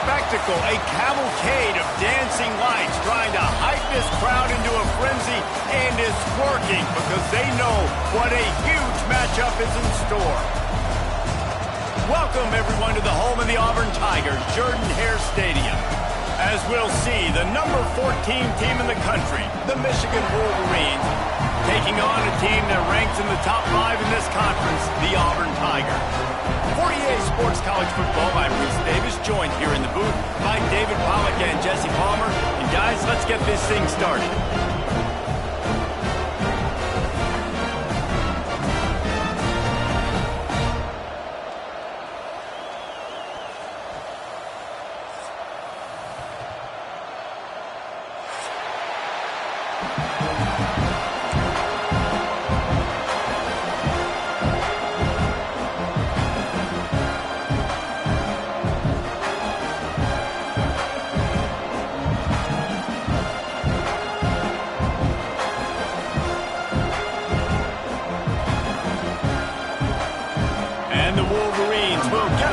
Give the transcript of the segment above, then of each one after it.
spectacle, a cavalcade of dancing lights trying to hype this crowd into a frenzy, and it's working because they know what a huge matchup is in store. Welcome, everyone, to the home of the Auburn Tigers, Jordan-Hare Stadium. As we'll see, the number 14 team in the country, the Michigan Wolverines, taking on a team that ranks in the top 5 in this conference, the Auburn Tigers. For EA Sports College Football, I'm Reese Davis, joined here in the booth by David Pollack and Jesse Palmer. And guys, let's get this thing started.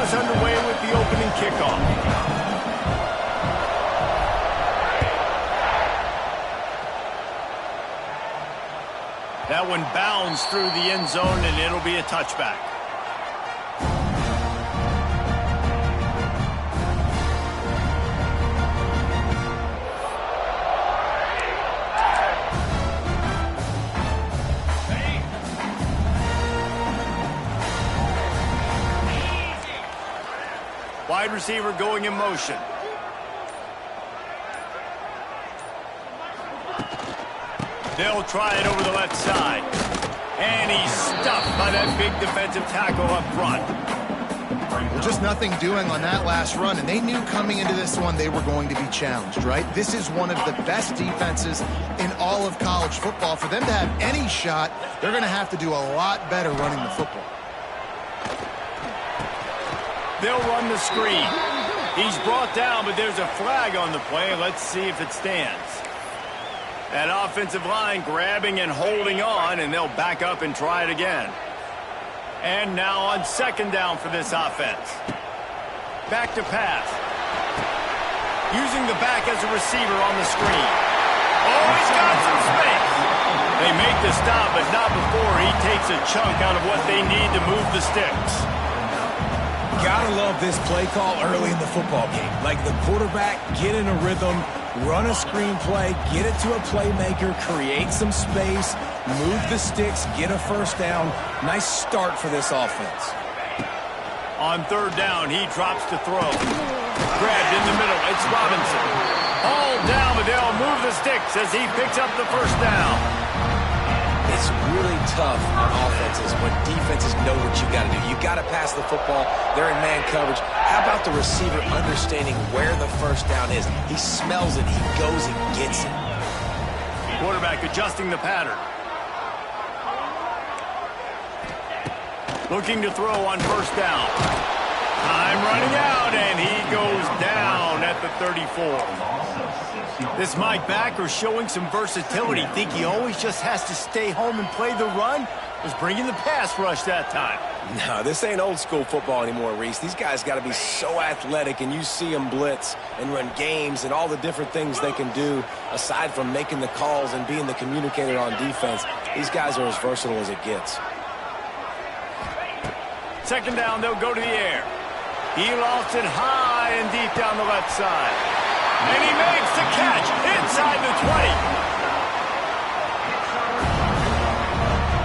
Underway with the opening kickoff. That one bounds through the end zone, and it'll be a touchback. Wide receiver going in motion. They'll try it over the left side. And he's stuffed by that big defensive tackle up front. Well, just nothing doing on that last run, and they knew coming into this one they were going to be challenged, right? This is one of the best defenses in all of college football. For them to have any shot, they're going to have to do a lot better running the football. They'll run the screen. He's brought down, but there's a flag on the play. Let's see if it stands. That offensive line grabbing and holding on, and they'll back up and try it again. And now on second down for this offense. Back to pass. Using the back as a receiver on the screen. Oh, he's got some space. They make the stop, but not before he takes a chunk out of what they need to move the sticks. Gotta love this play call early in the football game. Like the quarterback, get in a rhythm, run a screen play, get it to a playmaker, create some space, move the sticks, get a first down. Nice start for this offense. On third down, he drops to throw. Grabbed in the middle, it's Robinson. All down, but they'll move the sticks as he picks up the first down. It's really tough on offenses when defenses know what you got to do. You got to pass the football. They're in man coverage. How about the receiver understanding where the first down is? He smells it. He goes and gets it. Quarterback adjusting the pattern. Looking to throw on first down. Time running out, and he goes down at the 34. This Mike backer showing some versatility. Think he always just has to stay home and play the run? Was bringing the pass rush that time. No, this ain't old school football anymore, Reese. These guys got to be so athletic, and you see them blitz and run games and all the different things they can do aside from making the calls and being the communicator on defense. These guys are as versatile as it gets. Second down, they'll go to the air. He lofts it high and deep down the left side. And he makes the catch inside the 20.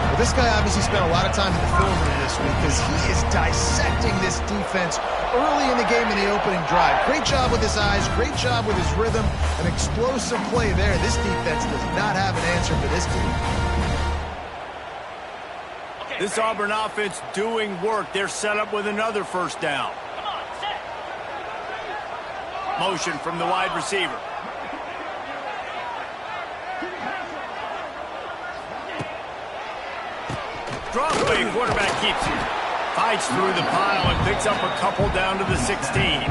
Well, this guy obviously spent a lot of time in the film room this week because he is dissecting this defense early in the game in the opening drive. Great job with his eyes, great job with his rhythm, an explosive play there. This defense does not have an answer for this team. This Auburn offense doing work. They're set up with another first down. Motion from the wide receiver. Draw play, quarterback keeps it. Fights through the pile and picks up a couple down to the 16.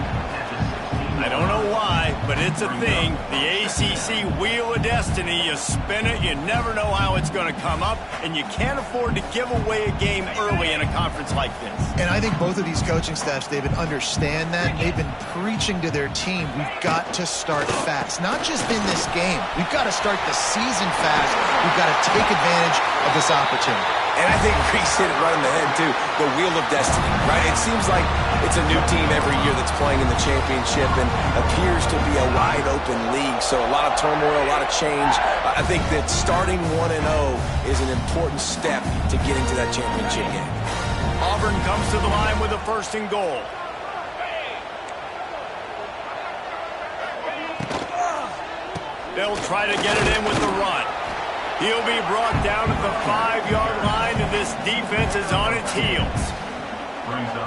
I don't know why, but it's a thing. The ACC Wheel of Destiny, you spin it, you never know how it's going to come up, and you can't afford to give away a game early in a conference like this. And I think both of these coaching staffs, David, understand that, and they've been preaching to their team, we've got to start fast. Not just in this game. We've got to start the season fast. We've got to take advantage of this opportunity. And I think Reese hit it right in the head, too. The Wheel of Destiny, right? It seems like it's a new team every year that's playing in the championship and appears to be a wide-open league. So a lot of turmoil, a lot of change. I think that starting 1-0 is an important step to getting to that championship game. Auburn comes to the line with a 1st and goal. They'll try to get it in with the run. He'll be brought down at the 5-yard line, and this defense is on its heels.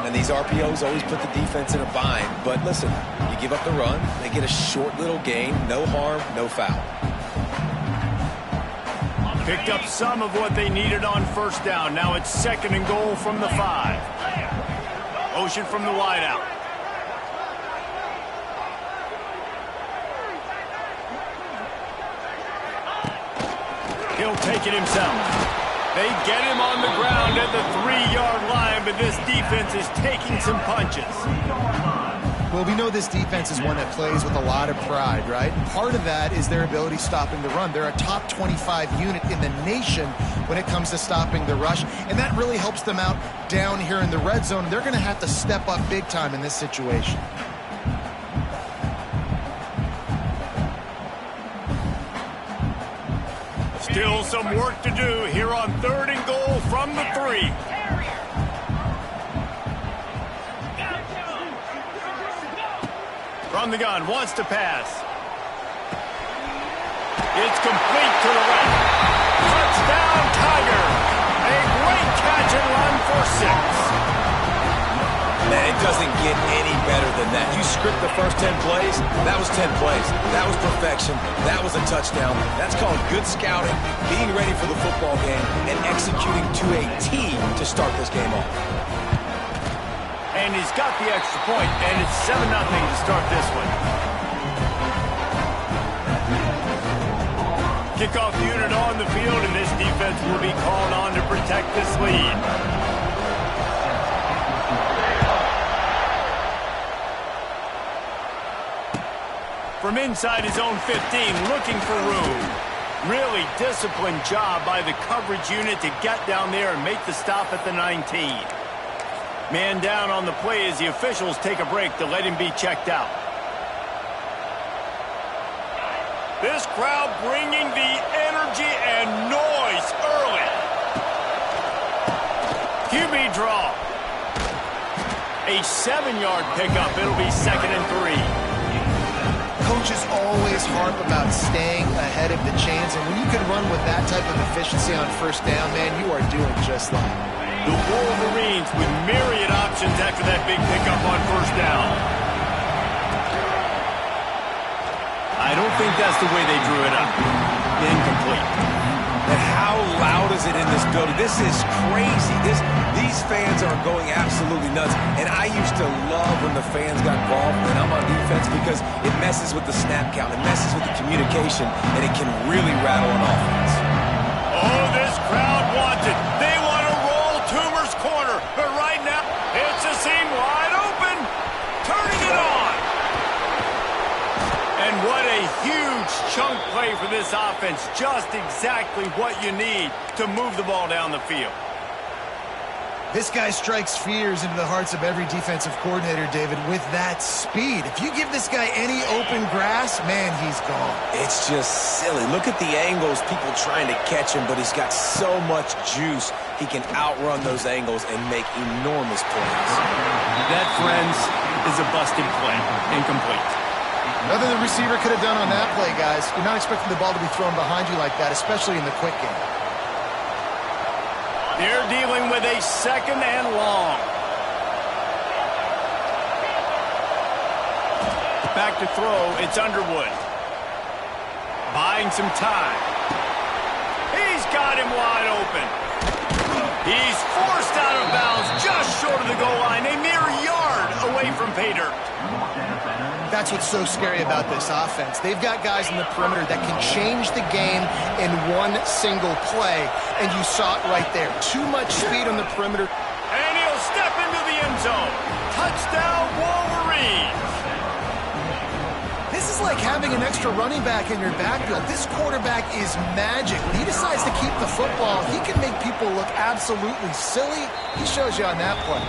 And these RPOs always put the defense in a bind. But listen, you give up the run, they get a short little gain, no harm, no foul. Picked up some of what they needed on 1st down. Now it's 2nd and goal from the 5. Motion from the wideout. He'll take it himself. They get him on the ground at the 3-yard line, but this defense is taking some punches. Well, we know this defense is one that plays with a lot of pride, right? And part of that is their ability stopping the run. They're a top 25 unit in the nation when it comes to stopping the rush, and that really helps them out down here in the red zone. They're going to have to step up big time in this situation. Still some work to do here on 3rd and goal from the 3. From the gun, wants to pass. It's complete to the right. Touchdown, Tiger. A great catch and run for 6. Man, it doesn't get any better than that. You script the first 10 plays, that was 10 plays. That was perfection. That was a touchdown. That's called good scouting, being ready for the football game, and executing to a T to start this game off. And he's got the extra point, and it's 7-0 to start this one. Kickoff unit on the field, and this defense will be called on to protect this lead. From inside his own 15, looking for room. Really disciplined job by the coverage unit to get down there and make the stop at the 19. Man down on the play as the officials take a break to let him be checked out. This crowd bringing the energy and noise early. QB draw. A 7-yard pickup. It'll be 2nd and 3. Coaches always harp about staying ahead of the chains, and when you can run with that type of efficiency on 1st down, man, you are doing just that. The Wolverines with myriad options after that big pickup on 1st down. I don't think that's the way they drew it up. Incomplete. And how loud is it in this building? This is crazy. These fans are going absolutely nuts. And I used to love when the fans got involved when I'm on defense because it messes with the snap count. It messes with the communication, and it can really rattle an offense. Oh, this crowd wants it. They want to roll Toomer's corner. But right now, it's a seam wide open. Turning it on. And what a huge chunk play for this offense. Just exactly what you need to move the ball down the field. This guy strikes fears into the hearts of every defensive coordinator, David, with that speed. If you give this guy any open grass, man, he's gone. It's just silly. Look at the angles, people trying to catch him, but he's got so much juice. He can outrun those angles and make enormous plays. That, friends, is a busted play. Incomplete. Nothing the receiver could have done on that play, guys. You're not expecting the ball to be thrown behind you like that, especially in the quick game. They're dealing with a 2nd and long. Back to throw, it's Underwood. Buying some time. He's got him wide open. He's forced out of bounds just short of the goal line, a mere yard away from pay dirt. That's what's so scary about this offense. They've got guys in the perimeter that can change the game in one single play, and you saw it right there. Too much speed on the perimeter. And he'll step into the end zone. Touchdown, Wolverines. This is like having an extra running back in your backfield. This quarterback is magic. When he decides to keep the football, he can make people look absolutely silly. He shows you on that play.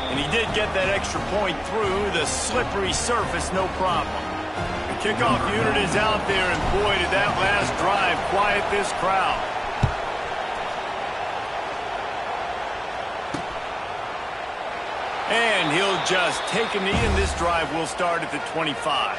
And he did get that extra point through the slippery surface, no problem. The kickoff unit is out there, and boy, did that last drive quiet this crowd. And he'll just take a knee, and this drive will start at the 25.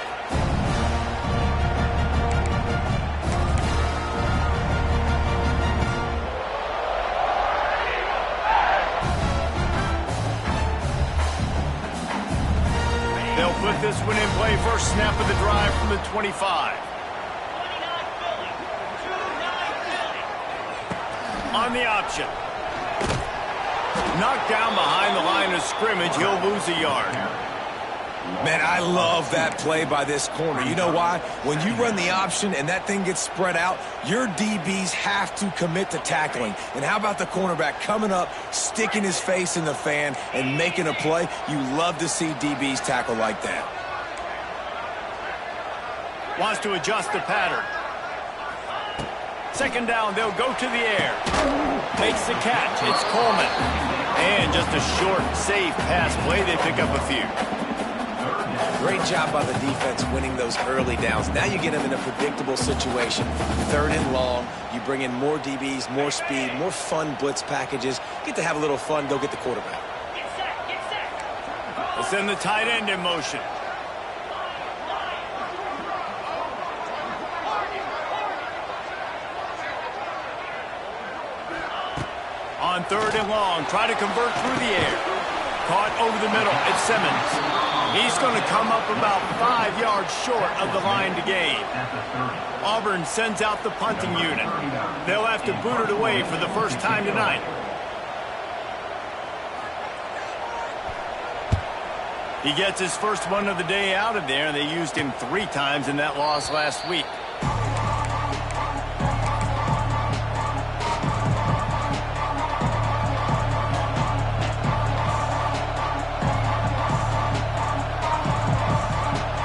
They'll put this one in play. First snap of the drive from the 25. On the option. Knocked down behind the line of scrimmage. He'll lose a yard. Man, I love that play by this corner. You know why? When you run the option and that thing gets spread out, your DBs have to commit to tackling. And how about the cornerback coming up, sticking his face in the fan, and making a play? You love to see DBs tackle like that. Wants to adjust the pattern. Second down, they'll go to the air. Makes the catch. It's Coleman. And just a short, safe pass play. They pick up a few. Great job by the defense winning those early downs. Now you get them in a predictable situation. Third and long. You bring in more DBs, more speed, more fun blitz packages. Get to have a little fun. Go get the quarterback. They'll send the tight end in motion. On third and long, try to convert through the air. Caught over the middle. It's Simmons. He's going to come up about 5 yards short of the line to gain. Auburn sends out the punting unit. They'll have to boot it away for the first time tonight. He gets his first one of the day out of there. They used him 3 times in that loss last week.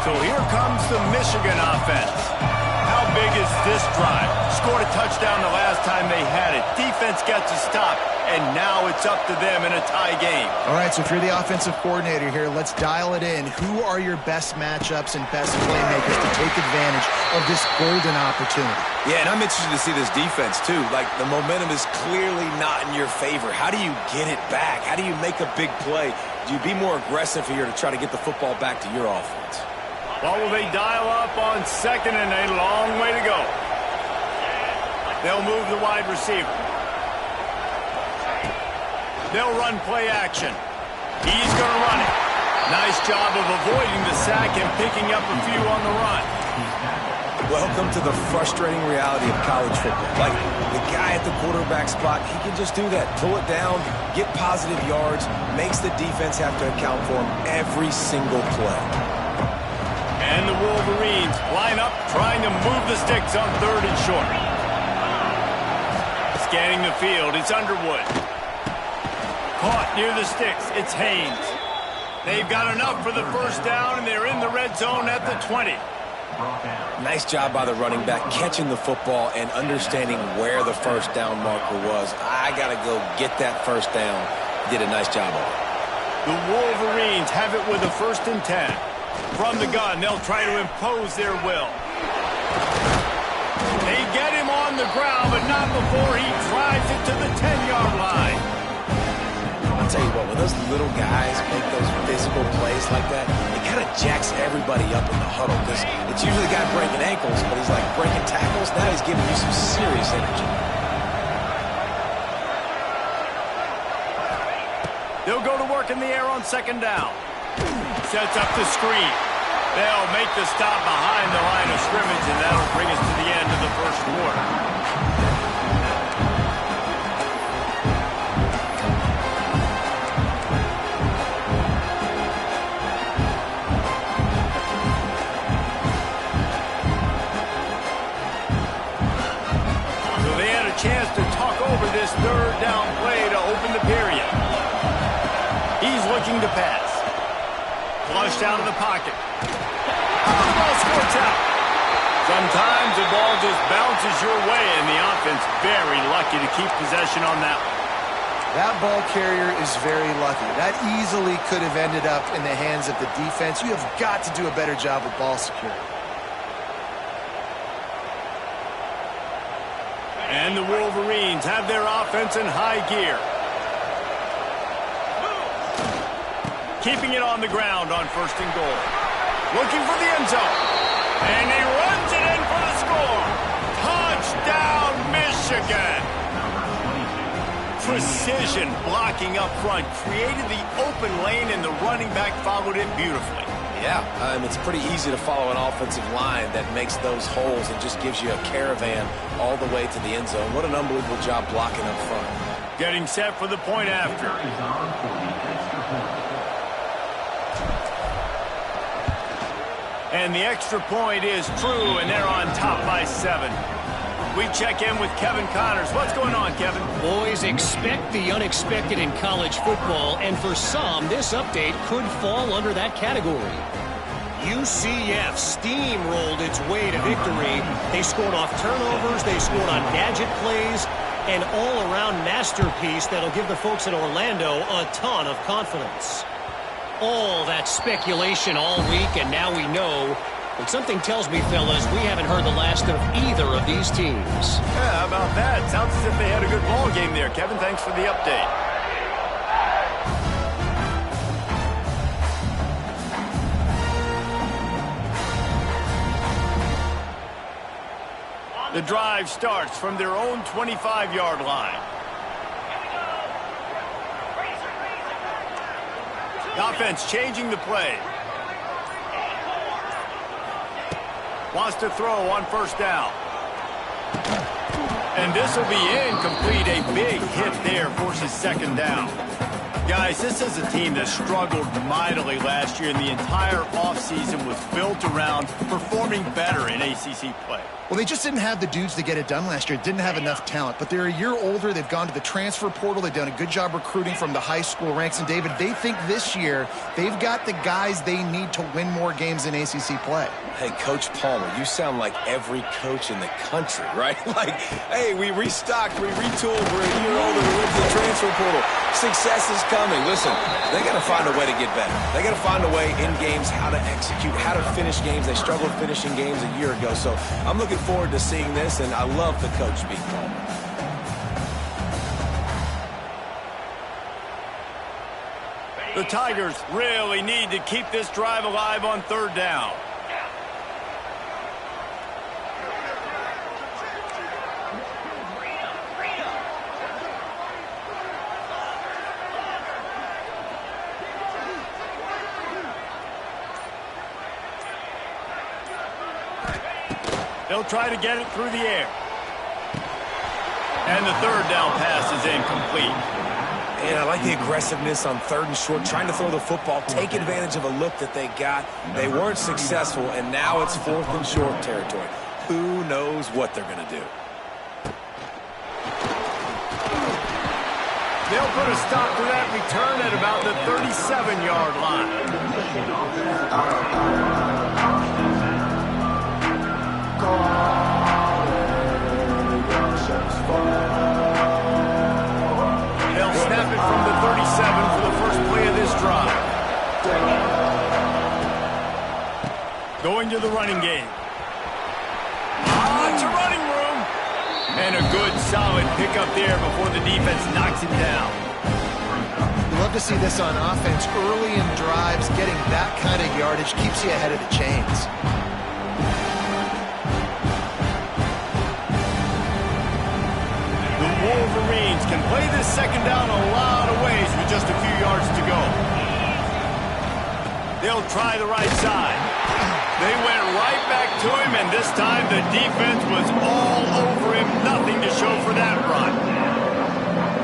So here comes the Michigan offense. How big is this drive? Scored a touchdown the last time they had it. Defense gets a stop, and now it's up to them in a tie game. All right, so if you're the offensive coordinator here, let's dial it in. Who are your best matchups and best playmakers to take advantage of this golden opportunity? Yeah, and I'm interested to see this defense, too. Like, the momentum is clearly not in your favor. How do you get it back? How do you make a big play? Do you be more aggressive here to try to get the football back to your offense? Well, will they dial up on second and a long way to go? They'll move the wide receiver. They'll run play action. He's going to run it. Nice job of avoiding the sack and picking up a few on the run. Welcome to the frustrating reality of college football. Like, the guy at the quarterback spot, he can just do that. Pull it down, get positive yards, makes the defense have to account for him every single play. And the Wolverines line up, trying to move the sticks on third and short. Scanning the field, it's Underwood. Caught near the sticks, it's Haynes. They've got enough for the first down, and they're in the red zone at the 20. Nice job by the running back catching the football and understanding where the first down marker was. I got to go get that first down. Did a nice job of it. The Wolverines have it with a 1st and 10. From the gun, they'll try to impose their will. They get him on the ground, but not before he drives it to the 10-yard line. I'll tell you what, when those little guys make those physical plays like that, it kind of jacks everybody up in the huddle because it's usually the guy breaking ankles, but he's like breaking tackles. Now he's giving you some serious energy. They'll go to work in the air on second down. Sets up the screen. They'll make the stop behind the line of scrimmage, and that'll bring us to the end of the first quarter. a chance to talk over this third down play to open the period. He's looking to pass. Flushed out of the pocket. Oh, the ball squirts out. Sometimes the ball just bounces your way, and the offense very lucky to keep possession on that one. That ball carrier is very lucky. That easily could have ended up in the hands of the defense. You have got to do a better job with ball security. And the Wolverines have their offense in high gear. Keeping it on the ground on 1st and goal. Looking for the end zone. And he runs it in for the score. Touchdown, Michigan. Precision blocking up front created the open lane, and the running back followed it beautifully. Yeah, it's pretty easy to follow an offensive line that makes those holes and just gives you a caravan all the way to the end zone. What an unbelievable job blocking up front. Getting set for the point after. And the extra point is true, and they're on top by 7. We check in with Kevin Connors. What's going on, Kevin? Boys, expect the unexpected in college football, and for some, this update could fall under that category. UCF steamrolled its way to victory. They scored off turnovers, they scored on gadget plays, an all-around masterpiece that'll give the folks in Orlando a ton of confidence. All that speculation all week, and now we know. But something tells me, fellas, we haven't heard the last of either of these teams. Yeah, how about that? Sounds as if they had a good ball game there. Kevin, thanks for the update. The drive starts from their own 25-yard line. The offense changing the play. Wants to throw on 1st down. And this will be incomplete. A big hit there forces 2nd down. Guys, this is a team that struggled mightily last year, and the entire offseason was built around performing better in ACC play. Well, they just didn't have the dudes to get it done last year. Didn't have enough talent. But they're a year older. They've gone to the transfer portal. They've done a good job recruiting from the high school ranks. And, David, they think this year they've got the guys they need to win more games in ACC play. Hey, Coach Palmer, you sound like every coach in the country, right? Like, hey, we restocked, we retooled, we're a year older, we went to the transfer portal. Success is coming. Listen, they got to find a way to get better. They got to find a way in games how to execute, how to finish games. They struggled finishing games a year ago. So I'm looking forward to seeing this, and I love the coach being Palmer. The Tigers really need to keep this drive alive on 3rd down. They'll try to get it through the air. And the 3rd down pass is incomplete. And I like the aggressiveness on 3rd and short, trying to throw the football, take advantage of a look that they got. They weren't successful, and now it's 4th and short territory. Who knows what they're going to do? They'll put a stop to that return at about the 37-yard line. They'll snap it from the 37 for the first play of this drive. Going to the running game. To running room. And a good solid pickup there before the defense knocks him down. You love to see this on offense early in drives. Getting that kind of yardage keeps you ahead of the chains. Wolverines can play this 2nd down a lot of ways with just a few yards to go. They'll try the right side. They went right back to him, and this time the defense was all over him. Nothing to show for that run.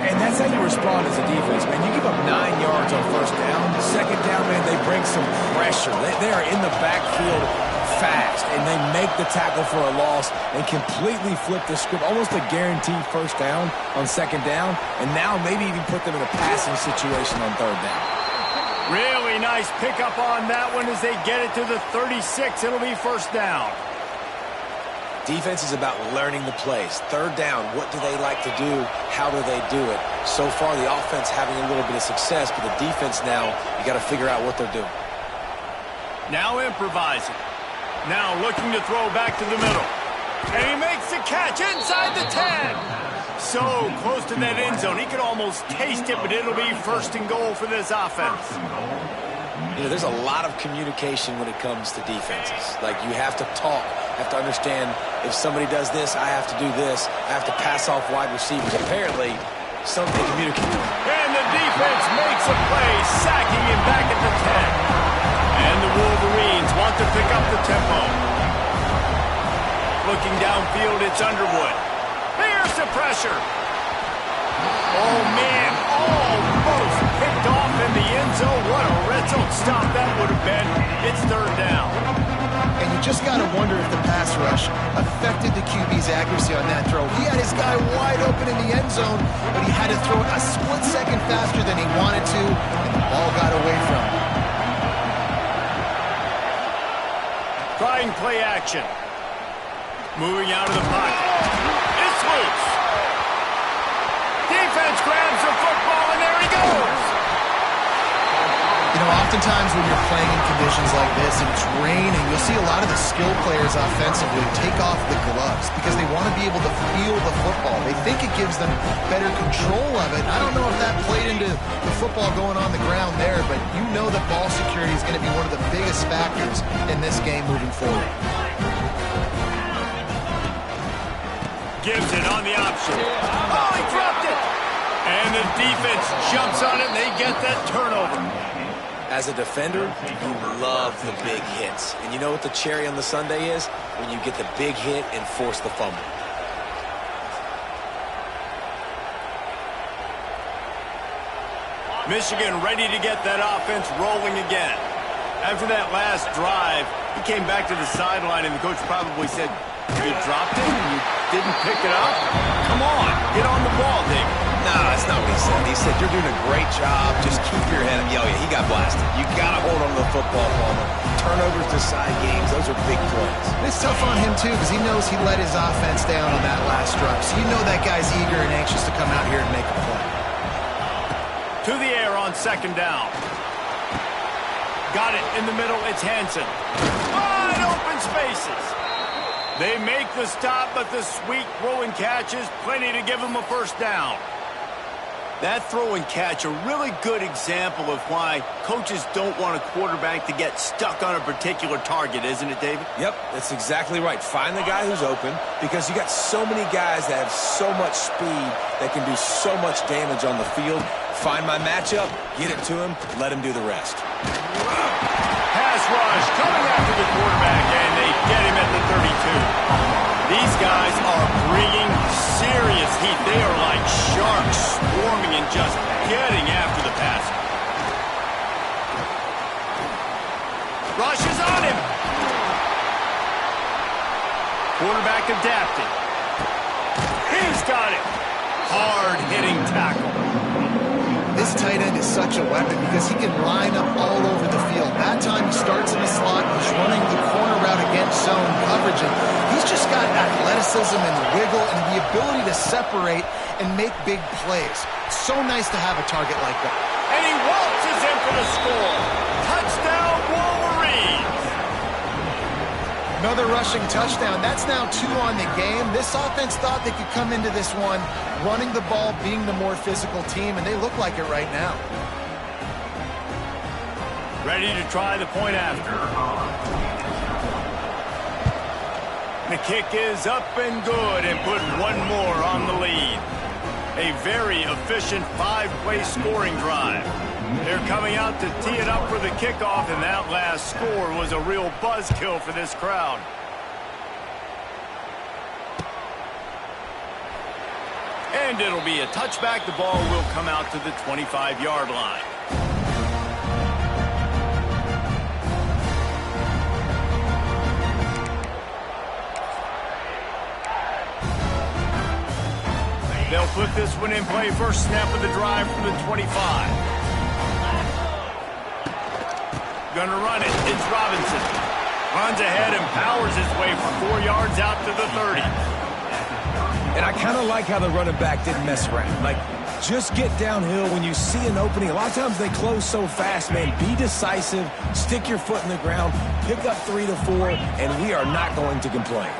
And that's how you respond as a defense, man. You give up 9 yards on 1st down. 2nd down, man, they bring some pressure. They are in the backfield fast, and they make the tackle for a loss and completely flip the script, almost a guaranteed first down on second down, and now maybe even put them in a passing situation on third down. Really nice pickup on that one as they get it to the 36. It'll be first down. Defense is about learning the plays. Third down, what do they like to do? How do they do it? So far, the offense having a little bit of success, but the defense now, you got to figure out what they're doing. Now improvising. Now looking to throw back to the middle. And he makes the catch inside the 10. So close to that end zone. He could almost taste it, but it'll be first and goal for this offense. You know, there's a lot of communication when it comes to defenses. Like, you have to talk, have to understand if somebody does this, I have to do this. I have to pass off wide receivers. Apparently, something communicates. And the defense makes a play, sacking him back at the 10. And the Wolverines want to pick up the tempo. Looking downfield, it's Underwood. Here's the pressure. Oh, man, almost picked off in the end zone. What a red zone stop that would have been. It's third down. And you just got to wonder if the pass rush affected the QB's accuracy on that throw. He had his guy wide open in the end zone, but he had to throw it a split second faster than he wanted to, and the ball got away from him. Trying play action. Moving out of the pocket. It's loose. Defense grabs the football, and there he goes. You know, oftentimes when you're playing in conditions like this and it's raining, you'll see a lot of the skill players offensively take off the gloves because they want to be able to feel the football. They think it gives them better control of it. I don't know if that played into the football going on the ground there, but you know that ball security is going to be one of the biggest factors in this game moving forward. Gives it on the option. Oh, he dropped it! And the defense jumps on it, and they get that turnover. As a defender, you love the big hits. And you know what the cherry on the sundae is? When you get the big hit and force the fumble. Michigan ready to get that offense rolling again. After that last drive, he came back to the sideline, and the coach probably said, you dropped it and you didn't pick it up? Come on, get on the ball, David. No, that's not what he said. He said, you're doing a great job. Just keep your head up. Oh, yeah, he got blasted. You got to hold on to the football, Palmer. Turnovers decide games. Those are big plays. It's tough on him, too, because he knows he let his offense down on that last drive. So you know that guy's eager and anxious to come out here and make a play. To the air on second down. Got it in the middle. It's Hansen. Wide open spaces. They make the stop, but the sweet throw and catch is plenty to give them a first down. That throw and catch, a really good example of why coaches don't want a quarterback to get stuck on a particular target, isn't it, David? Yep, that's exactly right. Find the guy who's open because you got so many guys that have so much speed that can do so much damage on the field. Find my matchup, get it to him, let him do the rest. Pass rush coming after the quarterback, and they get him at the 32. These guys are bringing serious heat. They are like sharks swarming and just getting after the passer. Rush is on him. Quarterback adapted. He's got it. Hard-hitting tackle. This tight end is such a weapon because he can line up all over the field. That time he starts in the slot, he's running the corner route against zone coverage, and he's just got athleticism and wiggle and the ability to separate and make big plays. It's so nice to have a target like that. And he waltzes in for the score. Touchdown, Wolverines! Another rushing touchdown. That's now 2 on the game. This offense thought they could come into this one running the ball, being the more physical team, and they look like it right now. Ready to try the point after. The kick is up and good and put one more on the lead. A very efficient 5-play scoring drive. They're coming out to tee it up for the kickoff, and that last score was a real buzzkill for this crowd. And it'll be a touchback. The ball will come out to the 25-yard line. They'll put this one in play first snap of the drive from the 25. Gonna run it. It's Robinson. Runs ahead and powers his way for 4 yards out to the 30. And I kind of like how the running back didn't mess around. Like, just get downhill when you see an opening. A lot of times they close so fast, man. Be decisive, stick your foot in the ground, pick up 3 to 4, and we are not going to complain.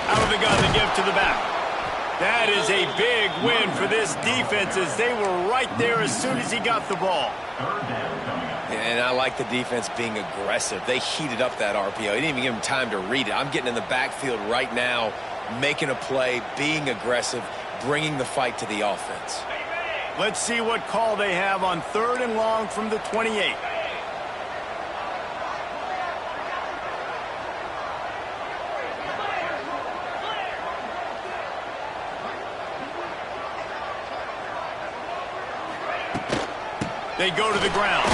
Out of the gun, the give to the back. That is a big win for this defense as they were right there as soon as he got the ball. And I like the defense being aggressive. They heated up that RPO. He didn't even give him time to read it. I'm getting in the backfield right now, making a play, being aggressive, bringing the fight to the offense. Let's see what call they have on 3rd and long from the 28. They go to the ground.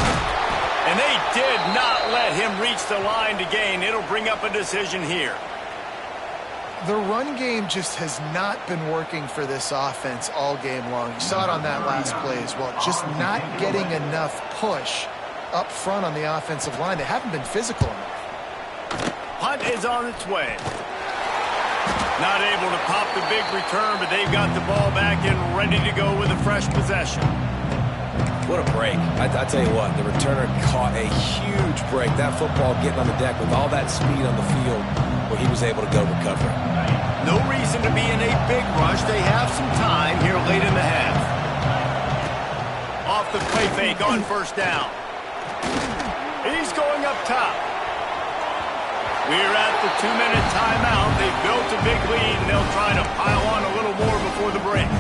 And they did not let him reach the line to gain. It'll bring up a decision here. The run game just has not been working for this offense all game long. You saw it on that last play as well. Just not getting enough push up front on the offensive line. They haven't been physical enough. Hunt is on its way. Not able to pop the big return, but they've got the ball back and ready to go with a fresh possession. What a break. I tell you what, the returner caught a huge break. That football getting on the deck with all that speed on the field where he was able to go recover it. No reason to be in a big rush. They have some time here late in the half. Off the play fake on 1st down. He's going up top. We're at the 2-minute timeout. They've built a big lead, and they'll try to pile on a little more before the break.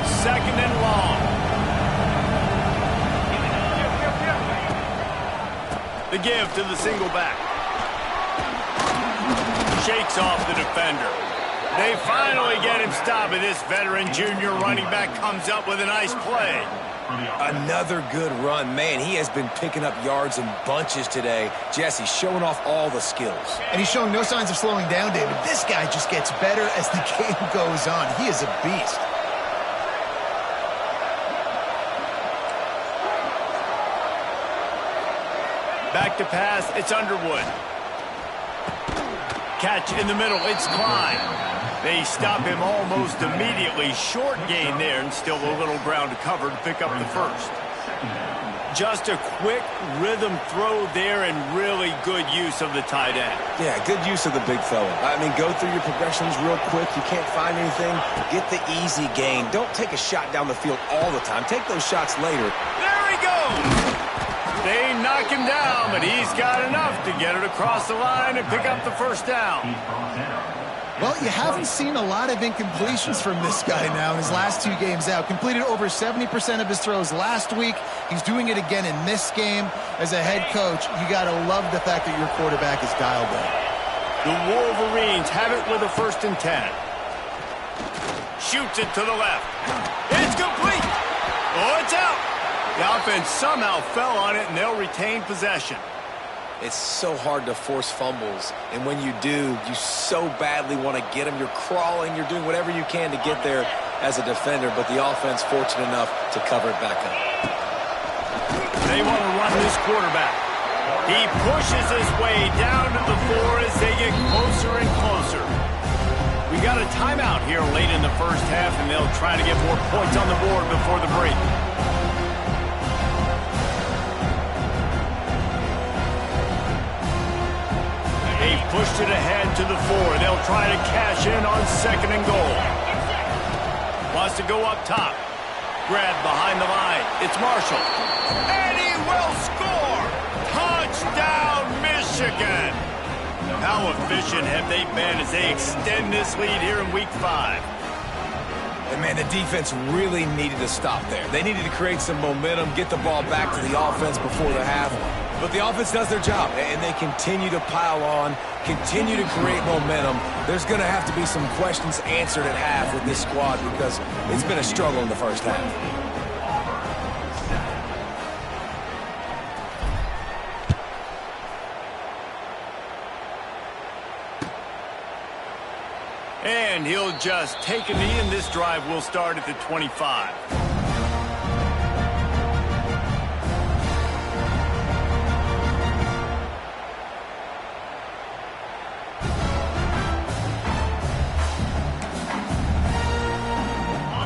Second and long. The give to the single back. Shakes off the defender. They finally get him stopped, and this veteran junior running back comes up with a nice play. Another good run. Man, he has been picking up yards in bunches today. Jesse showing off all the skills. And he's showing no signs of slowing down, David. This guy just gets better as the game goes on. He is a beast. Back to pass, it's Underwood. Catch in the middle, it's Klein. They stop him almost immediately. Short gain there, and still a little ground to cover to pick up the first. Just a quick rhythm throw there and really good use of the tight end. Yeah, good use of the big fella. I mean, go through your progressions real quick. You can't find anything. Get the easy gain. Don't take a shot down the field all the time. Take those shots later. There he goes! They knock him down, but he's got enough to get it across the line and pick up the first down. Well, you haven't seen a lot of incompletions from this guy now in his last 2 games out. Completed over 70% of his throws last week. He's doing it again in this game. As a head coach, you got to love the fact that your quarterback is dialed in. The Wolverines have it with a 1st and 10. Shoots it to the left. It's complete. Oh, it's out. The offense somehow fell on it, and they'll retain possession. It's so hard to force fumbles, and when you do, you so badly want to get them. You're crawling, you're doing whatever you can to get there as a defender, but the offense fortunate enough to cover it back up. They want to run this quarterback. He pushes his way down to the 4 as they get closer and closer. We got a timeout here late in the first half, and they'll try to get more points on the board before the break. They've pushed it ahead to the 4. They'll try to cash in on 2nd and goal. Wants to go up top. Grab behind the line. It's Marshall. And he will score! Touchdown, Michigan! How efficient have they been as they extend this lead here in Week 5? And, man, the defense really needed to stop there. They needed to create some momentum, get the ball back to the offense before the half. But the offense does their job, and they continue to pile on, continue to create momentum. There's going to have to be some questions answered at half with this squad because it's been a struggle in the first half. And he'll just take a knee, and this drive will start at the 25.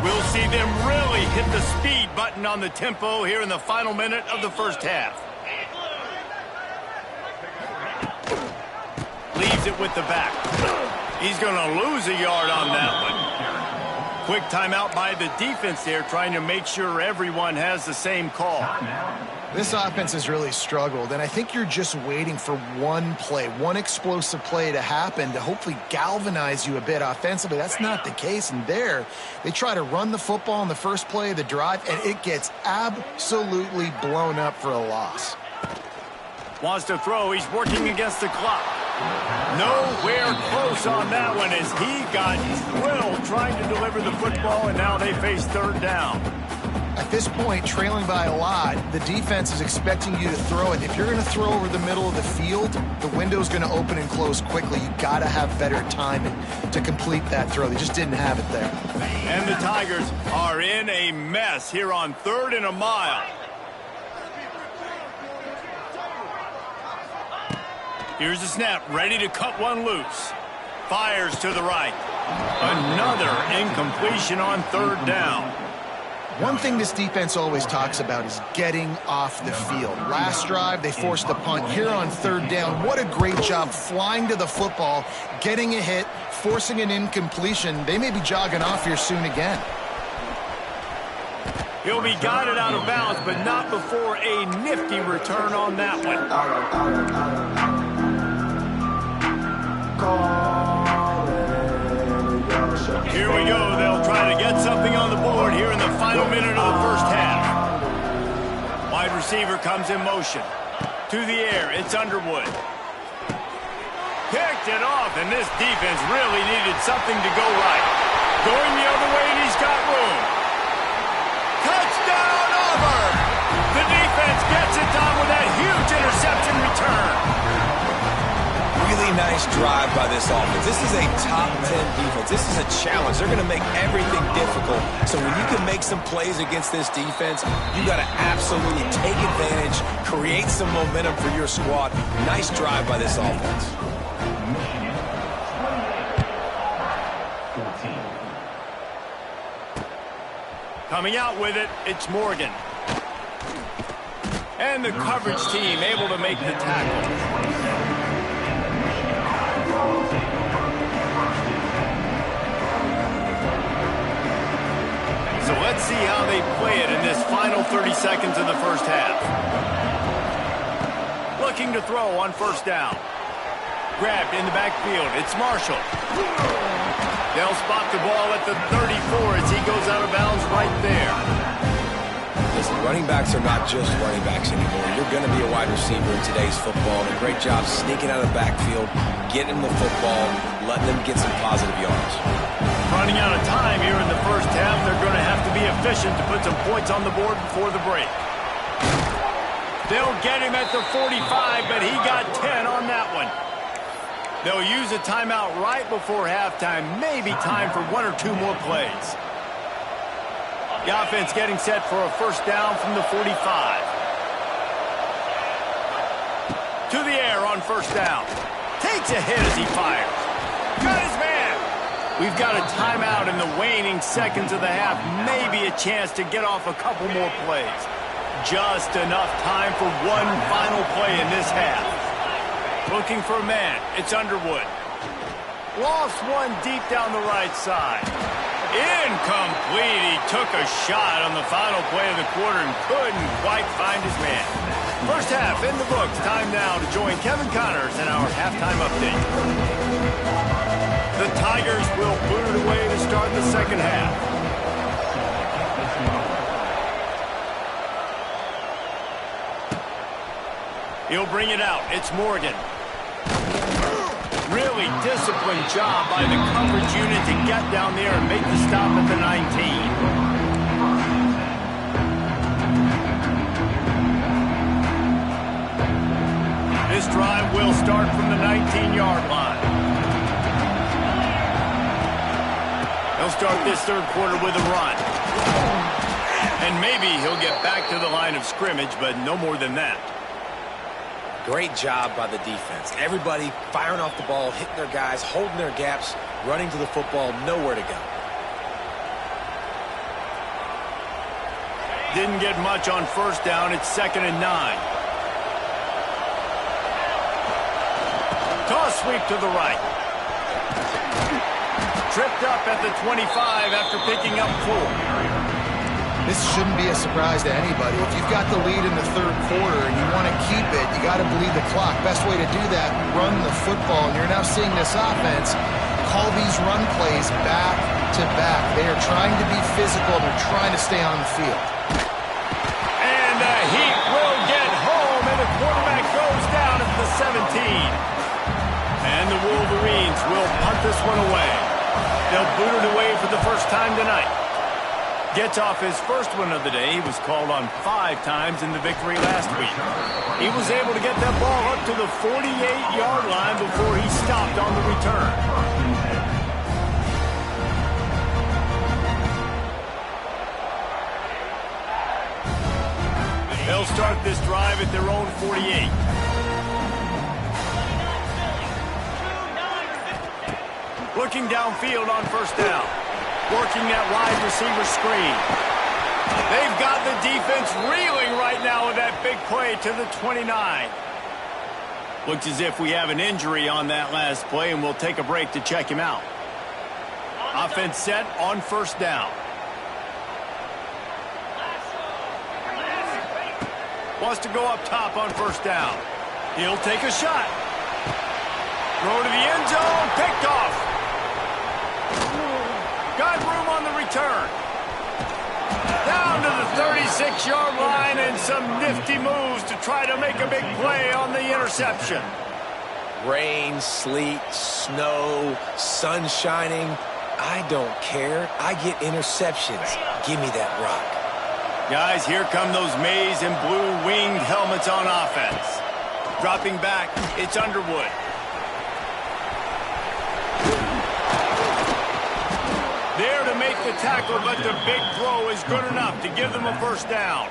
We'll see them really hit the speed button on the tempo here in the final minute of the first half. Leaves it with the back. He's going to lose a yard on that one. Quick timeout by the defense there, trying to make sure everyone has the same call. This offense has really struggled, and I think you're just waiting for one play, one explosive play to happen to hopefully galvanize you a bit offensively. That's not the case, and there they try to run the football in the first play of the drive, and it gets absolutely blown up for a loss. Wants to throw. He's working against the clock. Nowhere close on that one as he got drilled trying to deliver the football, and now they face third down. At this point, trailing by a lot, the defense is expecting you to throw it. If you're going to throw over the middle of the field, the window's going to open and close quickly. You got to have better timing to complete that throw. They just didn't have it there. And the Tigers are in a mess here on 3rd and a mile. Here's the snap, ready to cut one loose. Fires to the right. Another incompletion on 3rd down. One thing this defense always talks about is getting off the field. Last drive, they forced a punt. Here on 3rd down, what a great job flying to the football, getting a hit, forcing an incompletion. They may be jogging off here soon again. He'll be guided out of bounds, but not before a nifty return on that one. Here we go. They'll try to get something on the board here in the final minute of the first half. Wide receiver comes in motion. To the air, it's Underwood. Picked it off, and this defense really needed something to go right. Going the other way, and he's got room. Touchdown, Auburn! The defense gets it done with that huge interception return. Really nice drive by this offense. This is a top 10 defense. This is a challenge. They're going to make everything difficult. So when you can make some plays against this defense, you got to absolutely take advantage, create some momentum for your squad. Nice drive by this offense. Coming out with it, it's Morgan. And the coverage team able to make the tackle. So let's see how they play it in this final 30 seconds of the first half. Looking to throw on 1st down. Grabbed in the backfield. It's Marshall. They'll spot the ball at the 34 as he goes out of bounds right there. Listen, running backs are not just running backs anymore. You're going to be a wide receiver in today's football. And a great job sneaking out of the backfield, getting the football, letting them get some positive yards. Running out of time here in the first half. They're going to have to be efficient to put some points on the board before the break. They'll get him at the 45, but he got 10 on that one. They'll use a timeout right before halftime. Maybe time for 1 or 2 more plays. The offense getting set for a 1st down from the 45. To the air on 1st down. Takes a hit as he fires. Got his man. We've got a timeout in the waning seconds of the half. Maybe a chance to get off a couple more plays. Just enough time for one final play in this half. Looking for a man. It's Underwood. Lost one deep down the right side. Incomplete. He took a shot on the final play of the quarter and couldn't quite find his man. First half in the books. Time now to join Kevin Connors in our halftime update. The Tigers will boot it away to start the second half. He'll bring it out. It's Morgan. Really disciplined job by the coverage unit to get down there and make the stop at the 19. This drive will start from the 19-yard line. He'll start this third quarter with a run. And maybe he'll get back to the line of scrimmage, but no more than that. Great job by the defense. Everybody firing off the ball, hitting their guys, holding their gaps, running to the football, nowhere to go. Didn't get much on first down. It's 2nd and 9. Toss sweep to the right. Tripped up at the 25 after picking up 4. This shouldn't be a surprise to anybody. If you've got the lead in the third quarter and you want to keep it, you got to bleed the clock. Best way to do that, run the football. And you're now seeing this offense call these run plays back to back. They are trying to be physical. They're trying to stay on the field. And the Heat will get home, and the quarterback goes down at the 17. And the Wolverines will punt this one away. They'll boot it away for the first time tonight. Gets off his first one of the day. He was called on 5 times in the victory last week. He was able to get that ball up to the 48-yard line before he stopped on the return. They'll start this drive at their own 48. Looking downfield on first down. Working that wide receiver screen. They've got the defense reeling right now with that big play to the 29. Looks as if we have an injury on that last play, and we'll take a break to check him out. Offense set on first down. Wants to go up top on first down. He'll take a shot. Throw to the end zone. Picked off. Got room on the return. Down to the 36-yard line and some nifty moves to try to make a big play on the interception. Rain, sleet, snow, sun shining. I don't care. I get interceptions. Give me that rock. Guys, here come those maize and blue winged helmets on offense. Dropping back, it's Underwood. There to make the tackle, but the big throw is good enough to give them a first down.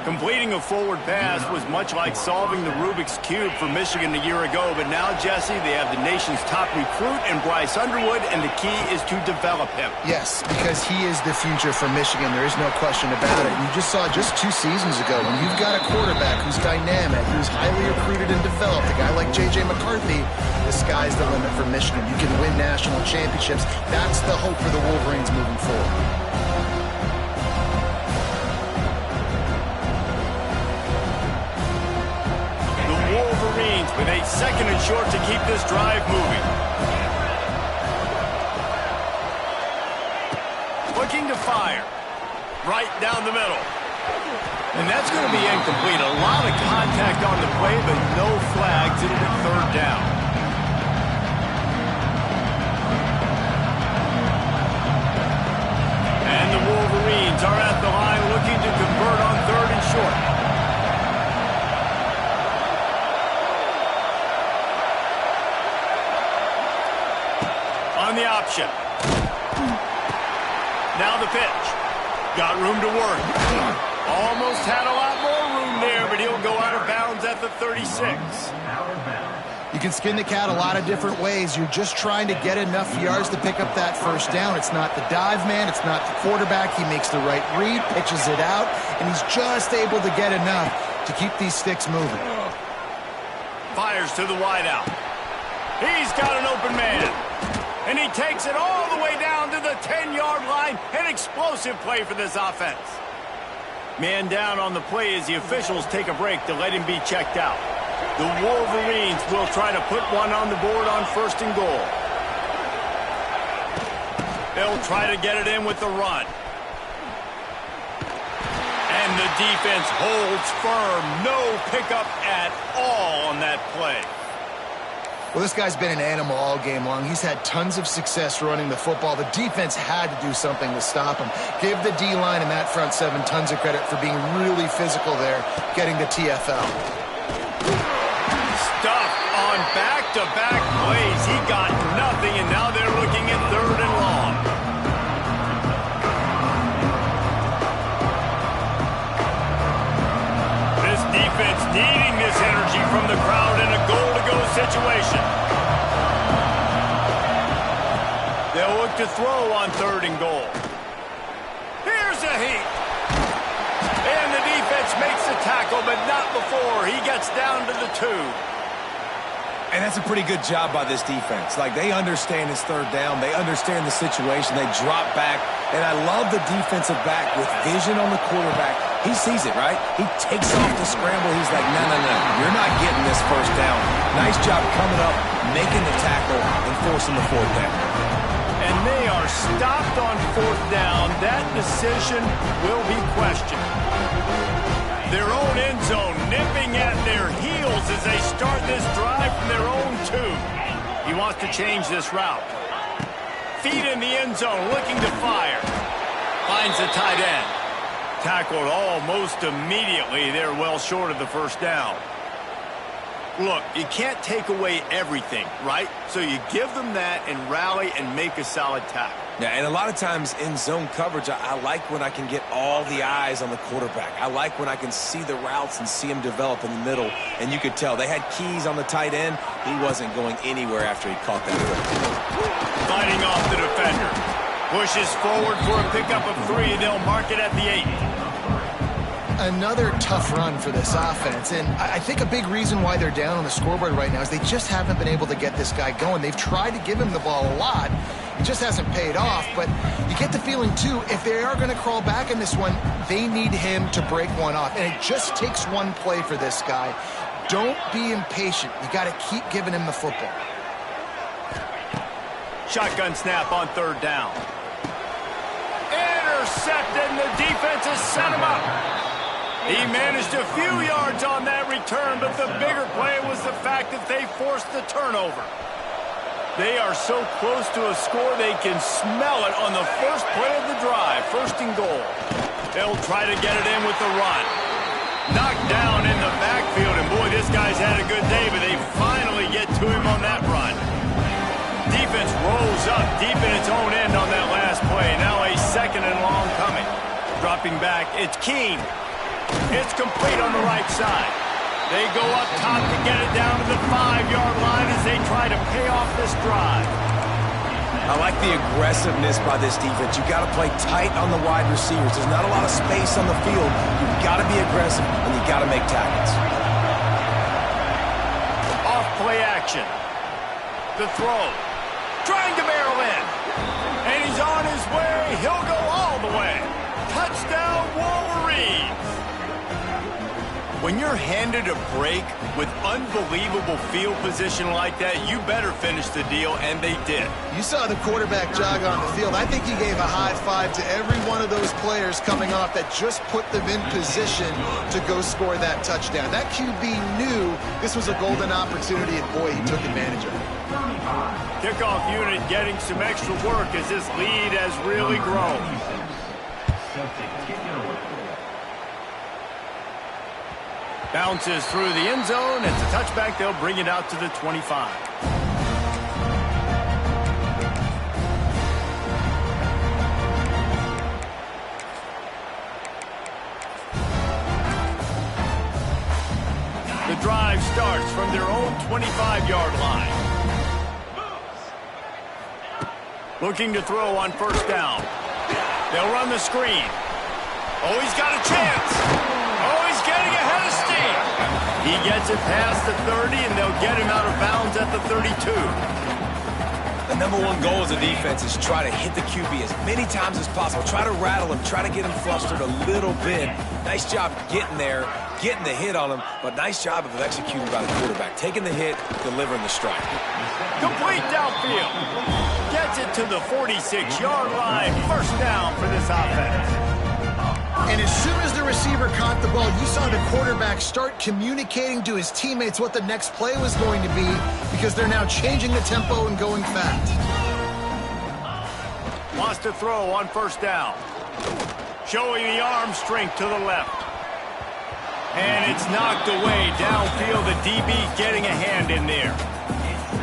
Completing a forward pass was much like solving the Rubik's Cube for Michigan a year ago, but now, Jesse, they have the nation's top recruit in Bryce Underwood, and the key is to develop him. Yes, because he is the future for Michigan. There is no question about it. You just saw just 2 seasons ago when you've got a quarterback who's dynamic, who's highly recruited and developed, a guy like J.J. McCarthy, the sky's the limit for Michigan. You can win national championships. That's the hope for the Wolverines moving forward. Wolverines with a 2nd and short to keep this drive moving. Looking to fire. Right down the middle. And that's going to be incomplete. A lot of contact on the play, but no flags. It'll be 3rd down. And the Wolverines are at the line looking to convert on 3rd and short. On the option. Now the pitch. Got room to work. Almost had a lot more room there, but he'll go out of bounds at the 36. You can skin the cat a lot of different ways. You're just trying to get enough yards to pick up that first down. It's not the dive man. It's not the quarterback. He makes the right read, pitches it out, and he's just able to get enough to keep these sticks moving. Fires to the wideout. He's got an open man. And he takes it all the way down to the 10-yard line. An explosive play for this offense. Man down on the play as the officials take a break to let him be checked out. The Wolverines will try to put one on the board on 1st and goal. They'll try to get it in with the run. And And the defense holds firm. No pickup at all on that play. Well, this guy's been an animal all game long. He's had tons of success running the football. The defense had to do something to stop him. Give the D-line and that front seven tons of credit for being really physical there, getting the TFL. Stuffed on back-to-back plays. He got nothing, and now they're looking at 3rd and long. This defense needing this energy from the crowd in a goal-to-go situation. They'll look to throw on 3rd and goal. Here's a heat. And the defense makes the tackle, but not before he gets down to the 2. And that's a pretty good job by this defense. Like, they understand it's 3rd down. They understand the situation. They drop back. And I love the defensive back with vision on the quarterback. He sees it, right? He takes off the scramble. He's like, no, you're not getting this 1st down. Nice job coming up, making the tackle, and forcing the 4th down. And they are stopped on 4th down. That decision will be questioned. Their own end zone nipping at their heels as they start this drive from their own 2. He wants to change this route. Feet in the end zone, looking to fire. Finds the tight end. Tackled almost immediately. They're well short of the 1st down. Look, you can't take away everything, right? So you give them that and rally and make a solid tackle. Yeah, and a lot of times in zone coverage, I like when I can get all the eyes on the quarterback. I like when I can see the routes and see him develop in the middle. And you could tell they had keys on the tight end. He wasn't going anywhere after he caught that football. Fighting off the defender. Pushes forward for a pickup of 3. They'll mark it at the 8. Another tough run for this offense, and I think a big reason why they're down on the scoreboard right now is they just haven't been able to get this guy going. They've tried to give him the ball a lot. It just hasn't paid off, but you get the feeling, too, if they are going to crawl back in this one, they need him to break one off, and it just takes one play for this guy. Don't be impatient. You got to keep giving him the football. Shotgun snap on 3rd down. Intercepted, and the defense has set him up. He managed a few yards on that return, but the bigger play was the fact that they forced the turnover. They are so close to a score, they can smell it on the first play of the drive. 1st and goal. They'll try to get it in with the run. Knocked down in the backfield, and boy, this guy's had a good day, but they finally get to him on that run. Defense rolls up deep in its own end on that last play. Now a 2nd and long coming. Dropping back, it's Keene. It's complete on the right side. They go up top to get it down to the 5-yard line as they try to pay off this drive. I like the aggressiveness by this defense. You got to play tight on the wide receivers. There's not a lot of space on the field. You've got to be aggressive, and you got to make tackles. Off play action. The throw. Trying to barrel in. And he's on his way. He'll go all the way. Touchdown, Wolverines. When you're handed a break with unbelievable field position like that, you better finish the deal, and they did. You saw the quarterback jog on the field. I think he gave a high five to every one of those players coming off that just put them in position to go score that touchdown. That QB knew this was a golden opportunity, and boy, he took advantage of it. Kickoff unit getting some extra work as this lead has really grown. Bounces through the end zone. It's a touchback. They'll bring it out to the 25. The drive starts from their own 25-yard line. Looking to throw on 1st down. They'll run the screen. Oh, he's got a chance. Oh, he's getting ahead of steam. He gets it past the 30, and they'll get him out of bounds at the 32. The #1 goal as a defense is try to hit the QB as many times as possible. Try to rattle him. Try to get him flustered a little bit. Nice job getting there, getting the hit on him, but nice job of executing by the quarterback. Taking the hit, delivering the strike. Complete downfield. Gets it to the 46-yard line. 1st down for this offense. And as soon as the receiver caught the ball, you saw the quarterback start communicating to his teammates what the next play was going to be because they're now changing the tempo and going fast. Wants to throw on first down. Showing the arm strength to the left. And it's knocked away downfield. The DB getting a hand in there.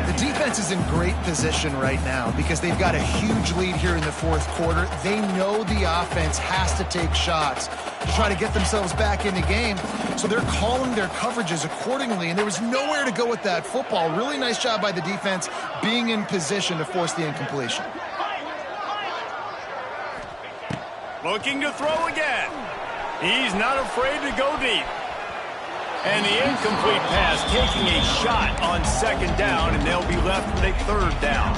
The defense is in great position right now because they've got a huge lead here in the fourth quarter. They know the offense has to take shots to try to get themselves back in the game. So they're calling their coverages accordingly, and there was nowhere to go with that football. Really nice job by the defense being in position to force the incompletion. Looking to throw again. He's not afraid to go deep. And the incomplete pass taking a shot on second down, and they'll be left with a third down.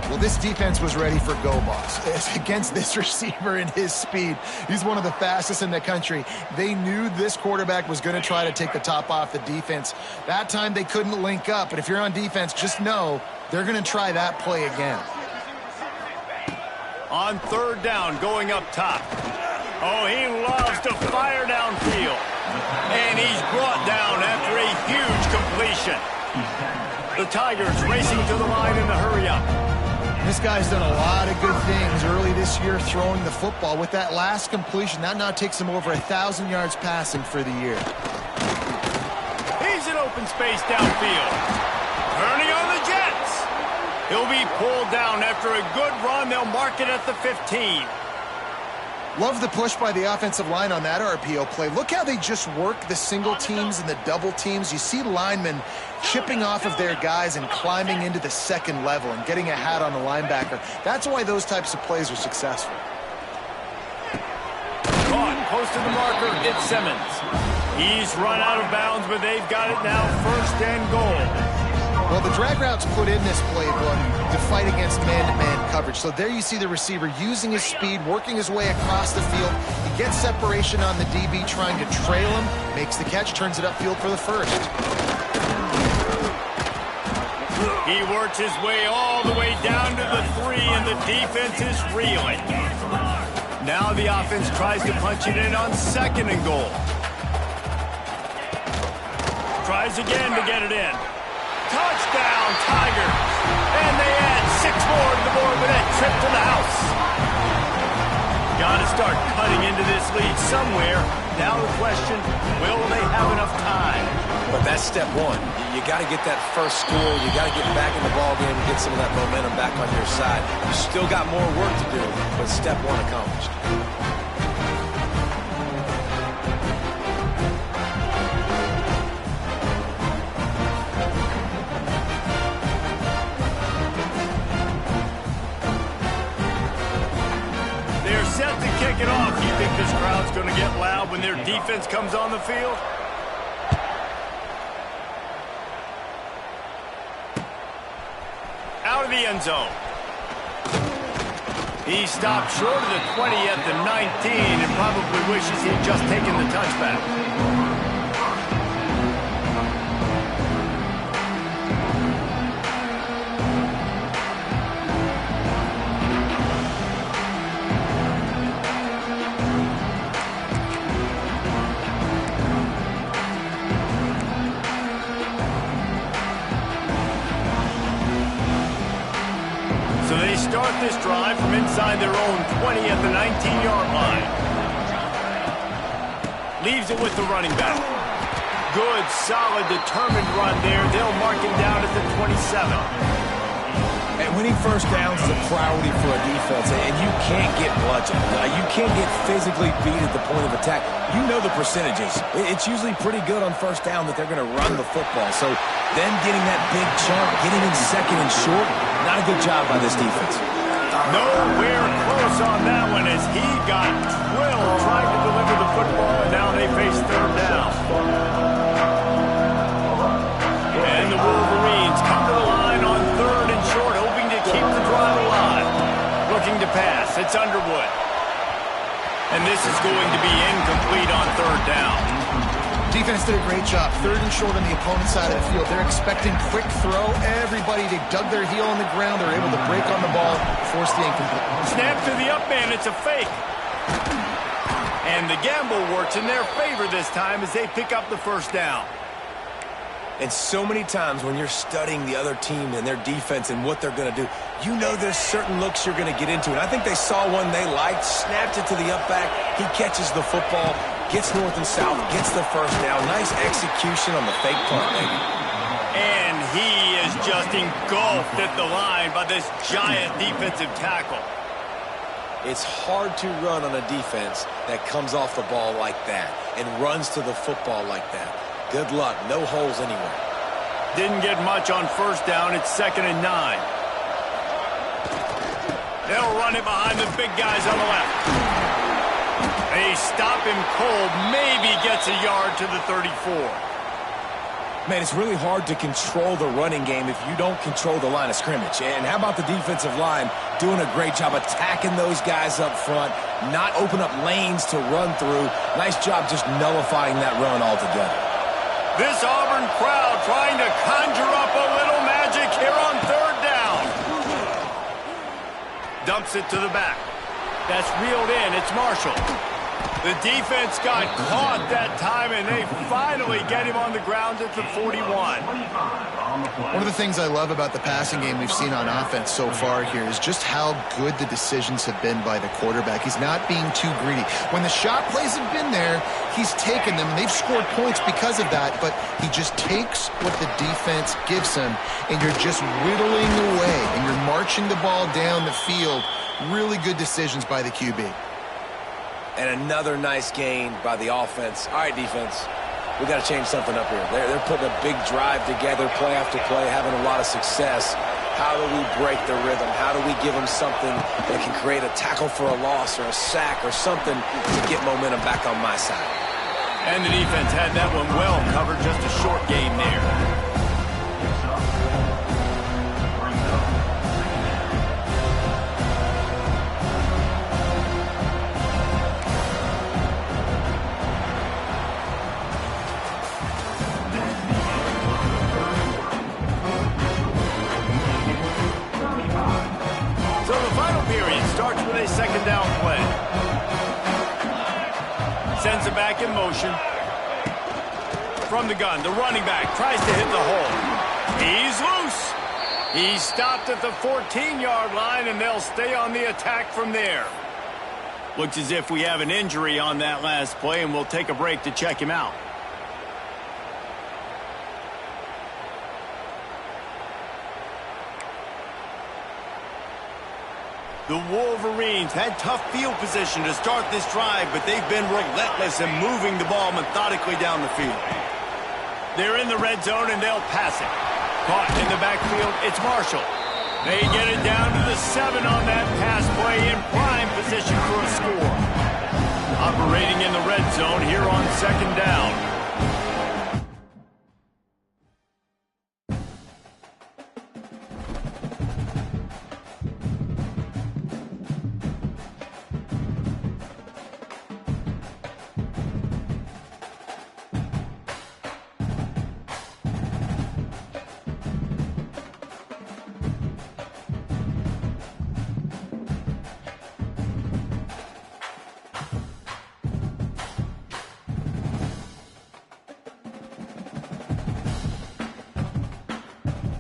Well, this defense was ready for go, boss. Against this receiver and his speed, he's one of the fastest in the country. They knew this quarterback was going to try to take the top off the defense. That time they couldn't link up, but if you're on defense, just know they're going to try that play again. On third down, going up top. Oh, he loves to fire downfield. And he's brought down after a huge completion. The Tigers racing to the line in the hurry-up. This guy's done a lot of good things early this year throwing the football. With that last completion, that now takes him over 1,000 yards passing for the year. He's in open space downfield. Turning on the Jets. He'll be pulled down after a good run. They'll mark it at the 15. Love the push by the offensive line on that RPO play. Look how they just work the single teams and the double teams. You see linemen chipping off of their guys and climbing into the second level and getting a hat on the linebacker. That's why those types of plays are successful. Caught close to the marker. It's Simmons. He's run out of bounds, but they've got it now first and goal. Well, the drag routes put in this playbook to fight against man-to-man coverage. So there you see the receiver using his speed, working his way across the field. He gets separation on the DB, trying to trail him, makes the catch, turns it upfield for the first. He works his way all the way down to the 3, and the defense is reeling. Now the offense tries to punch it in on second and goal. Tries again to get it in. Touchdown, Tigers. And they add 6 more to the board with that trip to the house. Got to start cutting into this lead somewhere. Now the question, will they have enough time? But that's step one. You got to get that first score. You got to get back in the ballgame and get some of that momentum back on your side. You still got more work to do, but step one accomplished. Set to kick it off. You think this crowd's going to get loud when their defense comes on the field? Out of the end zone. He stopped short of the 20 at the 19 and probably wishes he'd just taken the touchback. So they start this drive from inside their own 20 at the 19-yard line. Leaves it with the running back. Good, solid, determined run there. They'll mark him down at the 27. And winning first downs is a priority for a defense, and you can't get bludgeoned. You can't get physically beat at the point of attack. You know the percentages. It's usually pretty good on first down that they're going to run the football. So them getting that big chunk, getting in second and short, not a good job by this defense. Nowhere close on that one as he got drilled trying to deliver the football, and now they face third down. And the Wolverines come to the line on third and short, hoping to keep the drive alive. Looking to pass. It's Underwood. And this is going to be incomplete on third down. Defense did a great job. Third and short on the opponent's side of the field. They're expecting quick throw. Everybody, they dug their heel on the ground. They're able to break on the ball, force the incomplete. Snap to the up man. It's a fake. And the gamble works in their favor this time as they pick up the first down. And so many times when you're studying the other team and their defense and what they're going to do, you know there's certain looks you're going to get into. And I think they saw one they liked, snapped it to the up back. He catches the football, gets north and south, gets the first down. Nice execution on the fake punt, maybe. And he is just engulfed at the line by this giant defensive tackle. It's hard to run on a defense that comes off the ball like that and runs to the football like that. Good luck. No holes anywhere. Didn't get much on first down. It's 2nd and 9. They'll run it behind the big guys on the left. They stop him cold. Maybe gets a yard to the 34. Man, it's really hard to control the running game if you don't control the line of scrimmage. And how about the defensive line doing a great job attacking those guys up front, not open up lanes to run through. Nice job just nullifying that run altogether. This Auburn crowd trying to conjure up a little magic here on 3rd down. Dumps it to the back. That's reeled in. It's Marshall. The defense got caught that time, and they finally get him on the ground at the 41. One of the things I love about the passing game we've seen on offense so far here is just how good the decisions have been by the quarterback. He's not being too greedy. When the shot plays have been there, he's taken them, and they've scored points because of that, but he just takes what the defense gives him, and you're just whittling away, and you're marching the ball down the field. Really good decisions by the QB. And another nice gain by the offense. All right, defense, we got to change something up here. They're putting a big drive together, play after play, having a lot of success. How do we break the rhythm? How do we give them something that can create a tackle for a loss or a sack or something to get momentum back on my side? And the defense had that one well covered, just a short game there. A 2nd down play. Sends it back in motion. From the gun, the running back tries to hit the hole. He's loose. He's stopped at the 14-yard line, and they'll stay on the attack from there. Looks as if we have an injury on that last play, and we'll take a break to check him out. The Wolverines had tough field position to start this drive, but they've been relentless in moving the ball methodically down the field. They're in the red zone, and they'll pass it. Caught in the backfield, it's Marshall. They get it down to the 7 on that pass play, in prime position for a score. Operating in the red zone here on 2nd down.